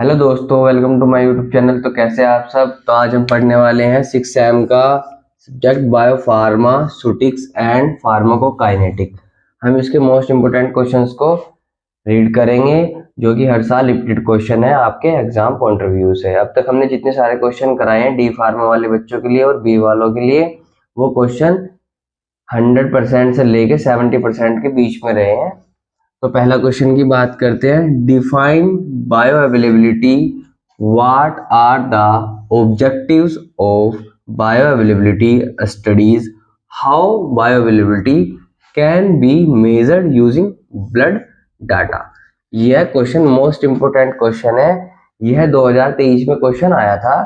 Hello दोस्तों, welcome to my YouTube channel. तो कैसे हैं आप सब। तो आज हम पढ़ने वाले हैं 6 सेम का सब्जेक्ट बायोफार्मास्यूटिक्स एंड फार्माकोकाइनेटिक। हम इसके मोस्ट इंपोर्टेंट क्वेश्चंस को रीड करेंगे, जो कि हर साल रिपीटेड क्वेश्चन है आपके एग्जाम पॉइंट ऑफ व्यू से। अब तक हमने जितने सारे क्वेश्चन कराए हैं डी फार्मा वाले बच्चों के लिए और बी वालों के लिए, वो क्वेश्चन 100% से लेके 70% के बीच में रहे हैं। तो पहला क्वेश्चन की बात करते हैं। Define bioavailability. What are the objectives of bioavailability studies. How bioavailability can be measured using blood data. यह क्वेश्चन मोस्ट इंपोर्टेंट क्वेश्चन है। यह 2023 में क्वेश्चन आया था।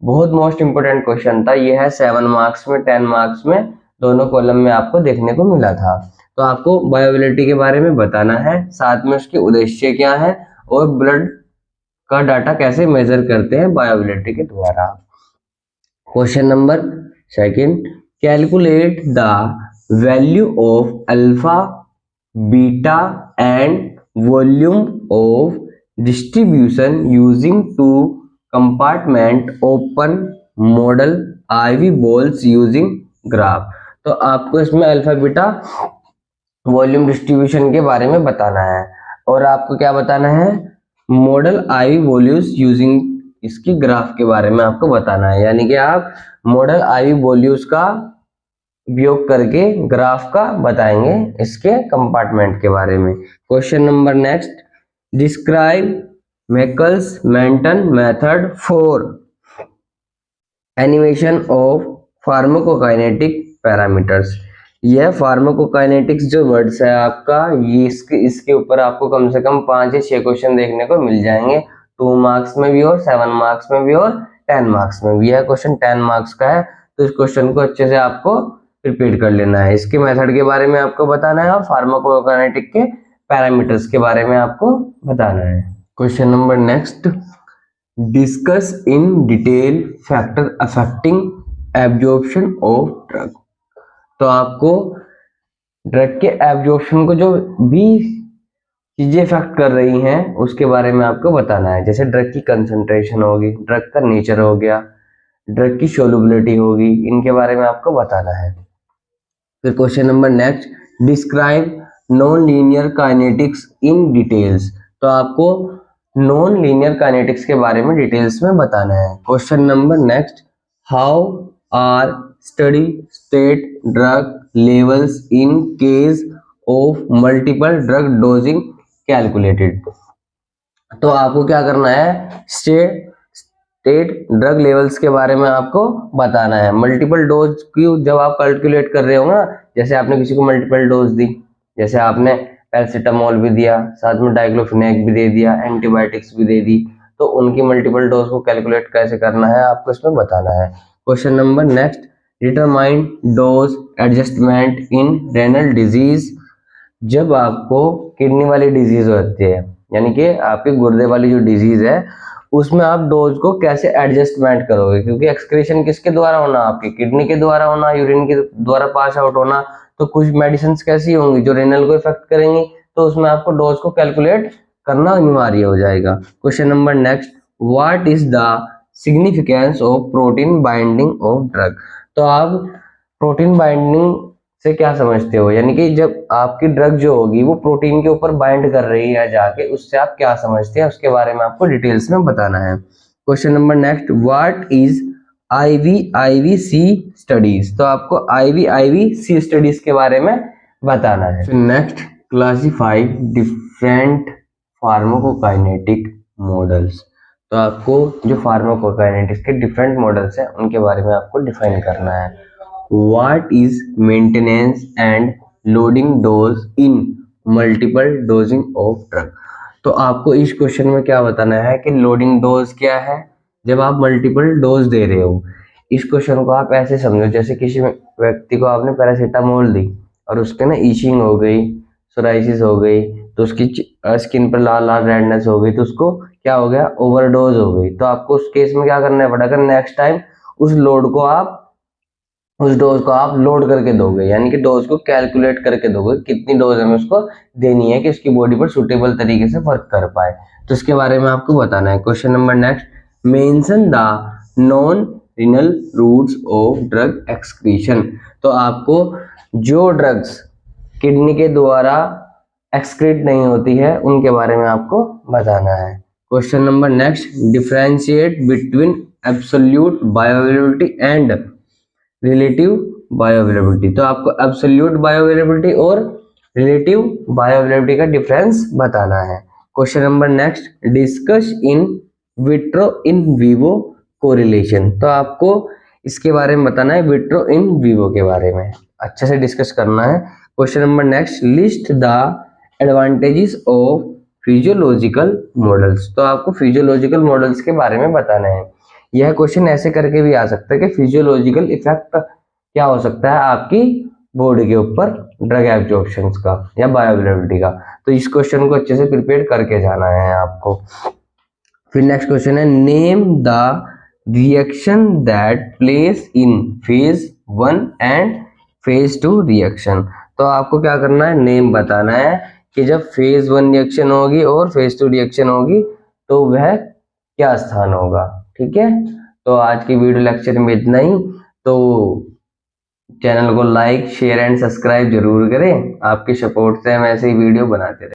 बहुत मोस्ट इंपोर्टेंट क्वेश्चन था। यह है 7 मार्क्स में, 10 मार्क्स में, दोनों कॉलम में आपको देखने को मिला था। तो आपको बायोअवेलेबिलिटी के बारे में बताना है, साथ में उसके उद्देश्य क्या है और ब्लड का डाटा कैसे मेजर करते हैं बायोअवेलेबिलिटी के द्वारा। Question number second, calculate the value of alpha, beta and volume of distribution using two compartment open model IV bolus using graph. तो आपको इसमें अल्फा, बीटा, वॉल्यूम डिस्ट्रीब्यूशन के बारे में बताना है और आपको क्या बताना है, मॉडल आई वॉल्यूज यूजिंग इसकी ग्राफ के बारे में आपको बताना है। यानी कि आप मॉडल आई वॉल्यूज का उपयोग करके ग्राफ का बताएंगे इसके कंपार्टमेंट के बारे में। Question number next, describe Michaelis Menten method for animation of pharmacokinetic parameters. यह फार्माकोकाइनेटिक्स जो वर्ड्स है आपका, ये इसके ऊपर आपको कम से कम 5 या 6 क्वेश्चन देखने को मिल जाएंगे, 2 मार्क्स में भी और 7 मार्क्स में भी और 10 मार्क्स में भी। यह क्वेश्चन 10 मार्क्स का है, तो इस क्वेश्चन को अच्छे से आपको रिपीट कर लेना है। इसके मेथड के बारे में आपको बताना है और फार्माकोकाइनेटिक के पैरामीटर्स के बारे में आपको बताना है। Question number next, discuss in detail factor affecting absorption of drug. तो आपको ड्रग के एब्जॉर्प्शन को जो भी चीजें इफेक्ट कर रही हैं उसके बारे में आपको बताना है। जैसे ड्रग की कंसंट्रेशन होगी, ड्रग का नेचर हो गया, ड्रग की सोलुबिलिटी होगी, इनके बारे में आपको बताना है। फिर question number next, describe non linear kinetics in details. तो आपको नॉन लीनियर काइनेटिक्स के बारे में डिटेल्स में बताना है। Question number next, how are steady state drug levels in case of multiple drug dosing calculated. तो आपको क्या करना है, स्टेट ड्रग लेवल्स के बारे में आपको बताना है। मल्टीपल डोज की जब आप कैलकुलेट कर रहे हो ना, जैसे आपने किसी को मल्टीपल डोज दी, जैसे आपने पैरासीटामोल भी दिया, साथ में डाइक्लोफिनेक भी दे दिया, एंटीबायोटिक्स भी दे दी, तो उनकी मल्टीपल डोज को कैलकुलेट कैसे करना है आपको इसमें बताना है। Question number next, determine dose adjustment in renal disease. जब आपको किडनी वाली डिजीज होती है, यानी कि आपके गुर्दे वाली जो डिजीज है, उसमें आप डोज को कैसे एडजस्टमेंट करोगे, क्योंकि एक्सक्रीशन किसके द्वारा होना, आपकी किडनी के द्वारा होना, यूरिन के द्वारा पास आउट होना। तो कुछ मेडिसिन कैसी होंगी जो रेनल को इफेक्ट करेंगी, तो उसमें आपको डोज को कैलकुलेट करना अनिवार्य हो जाएगा। Question number next, what is the significance of protein binding of drug. तो आप प्रोटीन बाइंडिंग से क्या समझते हो, यानी कि जब आपकी ड्रग जो होगी वो प्रोटीन के ऊपर बाइंड कर रही है जाके, उससे आप क्या समझते हैं उसके बारे में आपको डिटेल्स में बताना है। Question number next, what is IVIVC studies. तो आपको IVIVC स्टडीज के बारे में बताना है। Next, classify different pharmacokinetic models. तो आपको जो फार्माकोकाइनेटिक्स के डिफरेंट मॉडल्स हैं उनके बारे में आपको डिफाइन करना है। What is maintenance and loading dose in multiple dosing of drug। तो आपको इस क्वेश्चन में क्या बताना है कि लोडिंग डोज क्या है जब आप मल्टीपल डोज दे रहे हो। इस क्वेश्चन को आप ऐसे समझो, जैसे किसी व्यक्ति को आपने पैरासीटामोल दी और उसके ना ईचिंग हो गई, सोराइसिस हो गई, तो उसकी स्किन पर लाल लाल रेडनेस हो गई, तो उसको क्या हो गया, ओवरडोज हो गई। तो आपको उस केस में क्या करना पड़ेगा, नेक्स्ट टाइम उस लोड को आप उस डोज को आप लोड करके दोगे, यानी कि डोज को कैलकुलेट करके दोगे कितनी डोज हमें उसको देनी है कि उसकी बॉडी पर सुटेबल तरीके से वर्क कर पाए। तो इसके बारे में आपको बताना है। Question number next, mention the non renal routes of drug excretion. तो आपको जो ड्रग्स किडनी के द्वारा एक्सक्रीट नहीं होती है उनके बारे में आपको बताना है। Question number next, differentiate between absolute bioavailability and relative bioavailability. तो आपको एब्सोल्यूट बायोअवेलेबिलिटी और रिलेटिव बायोअवेलेबिलिटी का डिफरेंस बताना है। Question number next, discuss in vitro in vivo correlation. तो आपको इसके बारे में बताना है, विट्रो इन विवो के बारे में अच्छे से डिस्कस करना है। Question number next, list the advantages of physiological models. तो आपको फिजियोलॉजिकल मॉडल्स के बारे में बताना है। यह क्वेश्चन ऐसे करके भी आ सकता है कि फिजियोलॉजिकल इफेक्ट क्या हो सकता है आपकी बॉडी के ऊपर ड्रग एब्जॉर्प्शन का या बायोअवेलेबिलिटी का। तो इस क्वेश्चन को अच्छे से प्रिपेयर करके जाना है आपको। फिर नेक्स्ट क्वेश्चन है, name the reaction that place in phase 1 and phase 2 reaction. तो आपको क्या करना है, नेम बताना है कि जब फेज 1 रिएक्शन होगी और फेज 2 रिएक्शन होगी तो वह क्या स्थान होगा। ठीक है, तो आज की वीडियो लेक्चर में इतना ही। तो चैनल को लाइक शेयर एंड सब्सक्राइब जरूर करें, आपके सपोर्ट से हम ऐसे ही वीडियो बनाते रहें।